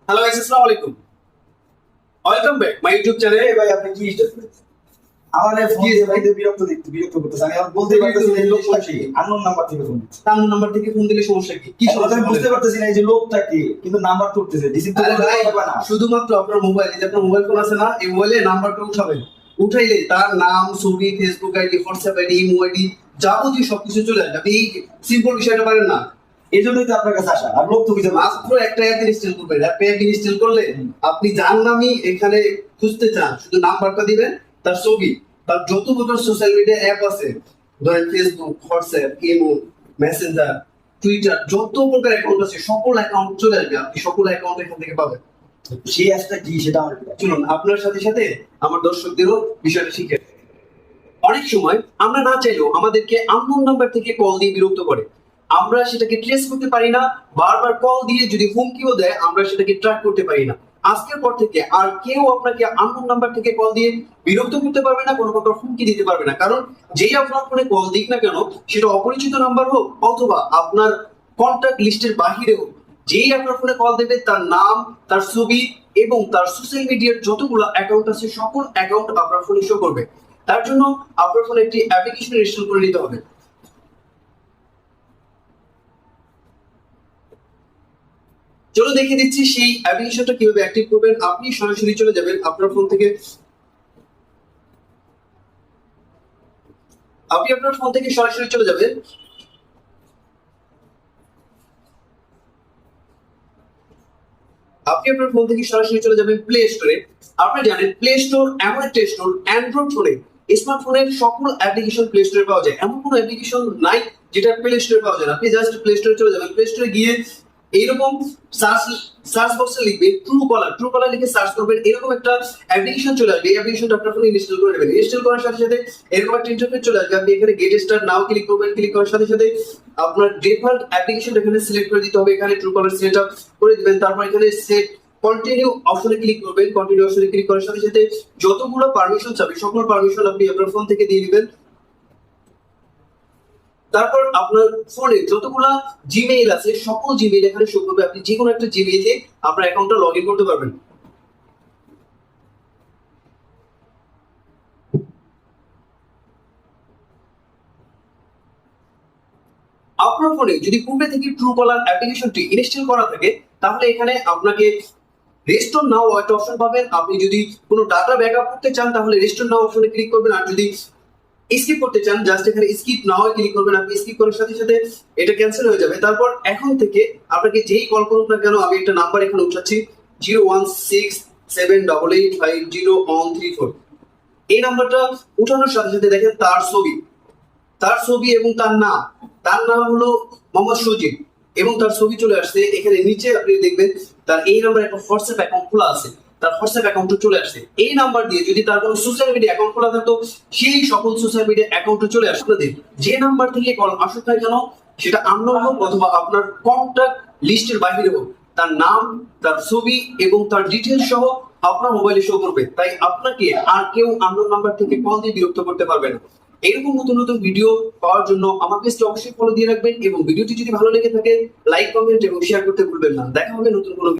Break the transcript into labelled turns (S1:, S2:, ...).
S1: Hello guys, আসসালামু আলাইকুম। Welcome back my YouTube চ্যানেলে।
S2: ভাই আপনি কি আমারে ফোন দিয়ে ভাই বিরক্ত করতেছে। আমি আর বলতে পারতেছি না এই লোকটা কি, আননোন নাম্বার থেকে ফোন দিচ্ছে।
S1: তার নাম্বার থেকে ফোন দিলে সমস্যা কি? কি
S2: এখন
S1: সমস্যা
S2: আমি বুঝতে
S1: বলেন?
S2: পারতেছি না এই যে লোকটা কি, কিন্তু নাম্বার তুলতেছে। রিসিভ তো
S1: আরে
S2: করতে
S1: ভাই,
S2: পারবে না।
S1: শুধুমাত্র আপনার মোবাইল, এই যে আপনার মোবাইল ফোন আছে না, এই মোবাইলে নাম্বারটা উঠাবেন। উঠাইলে তার নাম, ছবি, Facebook ID, WhatsApp ID, imo ID, যাবতীয় সবকিছু চলে আসবে। আপনি এই সিম্পল বিষয়টা পারেন না।
S2: এই জন্যই তো আপনার কাছে আসা। আর লোক তো কিছু
S1: মাত্র একটা অ্যাপ ইনস্টল করবেন। অ্যাপ ইনস্টল করলে আপনি যার নামই এখানে খুঁজতে চান, শুধু নাম্বারটা দিবেন, তার ছবি, তার যত প্রকার সোশ্যাল মিডিয়া অ্যাপ আছে, ধরেন Facebook, WhatsApp, imo, Messenger, Twitter, যত প্রকার অ্যাকাউন্ট আছে সকল অ্যাকাউন্ট চলে আসবে। আপনি সকল অ্যাকাউন্ট এখান থেকে পাবেন।
S2: সেই অ্যাপটা কি সেটা আমার
S1: চলুন আপনার সাথে সাথে আমার দর্শকদেরও বিষয়টা শিখে। অনেক সময় আমরা না চাইলেও আমাদেরকে আননোন নাম্বার থেকে কল দিয়ে বিরক্ত করে। আমরা সেটাকে ট্রেস করতে পারি না। বারবার কল দিয়ে যদি হুমকিও দেয়, আমরা সেটাকে ট্র্যাক করতে পারি না। আজকের পর থেকে আর কেউ আপনাকে আননোন নাম্বার থেকে কল দিয়ে বিরক্ত করতে পারবে না, কোনো প্রকার হুমকি দিতে পারবে না। কারণ যেই আপনার ফোনে কল দিক না কেন, সেটা অপরিচিত নাম্বার হোক অথবা আপনার কন্ট্যাক্ট লিস্টের বাহিরে হোক, যেই আপনার ফোনে কল দেবে তার নাম, তার ছবি এবং তার সোশ্যাল মিডিয়ার যতগুলো অ্যাকাউন্ট আছে সকল অ্যাকাউন্ট আপনার ফোনে শো করবে। তার জন্য আপনার ফোনে একটি অ্যাপ্লিকেশন ইনস্টল করে নিতে হবে। চলো দেখিয়ে দিচ্ছি সেই অ্যাপ্লিকেশনটা কিভাবে অ্যাক্টিভ করবেন। আপনি সরাসরি চলে যাবেন আপনার ফোন থেকে, সরাসরি চলে যাবেন প্লে স্টোরে। আপনি জানেন প্লে স্টোর এমন একটা স্টোর, অ্যান্ড্রয়েড ফোনে, স্মার্টফোনের সকল অ্যাপ্লিকেশন প্লে স্টোরে পাওয়া যায়। এমন কোনো অ্যাপ্লিকেশন নাই যেটা প্লে স্টোরে পাওয়া যায় না। আপনি জাস্ট প্লে স্টোরে চলে যাবেন। প্লে স্টোরে গিয়ে এইরকম সার্চ বক্সে লিখবেন ট্রু কলার লিখে সার্চ করবেন। এরকম একটা অ্যাপ্লিকেশন চলে আসবে। এই অ্যাপ্লিকেশনটা আপনার ফোনে ইনস্টল করে নেবেন। ইনস্টল করার সাথে সাথে এরকম একটা ইন্টারফেস চলে আসবে। আপনি এখানে গেট স্টার্ট নাও ক্লিক করবেন। ক্লিক করার সাথে সাথে আপনার ডিফল্ট অ্যাপ্লিকেশনটা এখানে সিলেক্ট করে দিতে হবে। এখানে ট্রু কলার সেট আপ করে দিবেন। তারপর এখানে সেট কন্টিনিউ অপশনে ক্লিক করবেন। কন্টিনিউ অপশনে ক্লিক করার সাথে সাথে যতগুলো পারমিশন চাবে সকল পারমিশন আপনি আপনার ফোন থেকে দিয়ে দিবেন। তারপর আপনার ফোনে যতগুলা জিমেইল আছে সকল জিমেইল এখানে শো করবে। আপনি যে কোনো একটা জিমেইলে আপনার অ্যাকাউন্টটা লগ ইন করতে পারবেন। আপনার ফোনে যদি পূর্বে থেকে ট্রু কলার অ্যাপ্লিকেশনটি ইনস্টল করা থাকে, তাহলে এখানে আপনাকে রেস্টোর নাও একটা অপশন পাবেন। আপনি যদি কোনো ডাটা ব্যাকআপ করতে চান তাহলে রেস্টোর নাও অপশনে ক্লিক করবেন। আর যদি স্কিপ করতে চান জাস্ট এখানে স্কিপ নাও ক্লিক করবেন। আপনি স্কিপ করার সাথে সাথে এটা ক্যান্সেল হয়ে যাবে। তারপর এখন থেকে আপনাকে যেই কল করুক না কেন, আমি একটা নাম্বার এখানে উঠাচ্ছি 01678850134। এই নাম্বারটা উঠানোর সাথে সাথে দেখেন তার ছবি এবং তার নাম হলো মোহাম্মদ সজীব এবং তার ছবি চলে আসছে। এখানে নিচে আপনি দেখবেন তার এই নাম্বার একটা হোয়াটসঅ্যাপ অ্যাকাউন্ট খোলা আছে, তার হোয়াটসঅ্যাপ অ্যাকাউন্ট চলে আসছে। এই নাম্বার দিয়ে যদি তার কোনো সোশ্যাল মিডিয়া অ্যাকাউন্ট খোলা থাকতো, সেই সকল সোশ্যাল মিডিয়া অ্যাকাউন্টে চলে আসে। আপনাদের যে নাম্বার থেকে কল আসুক না কেন, সেটা আননোন হোক অথবা আপনার কন্ট্যাক্ট লিস্টের বাইরে হোক, তার নাম, তার ছবি এবং তার ডিটেলস সহ আপনার মোবাইলে শো করবে। তাই আপনাকে আর কেউ আননোন নাম্বার থেকে কল দিয়ে বিরক্ত করতে পারবে না। এরকম নতুন নতুন ভিডিও পাওয়ার জন্য আমার পেজটি অবশ্যই ফলো দিয়ে রাখবেন এবং ভিডিওটি যদি ভালো লেগে থাকে লাইক, কমেন্ট এবং শেয়ার করতে ভুলবেন না। দেখা হবে নতুন কোনো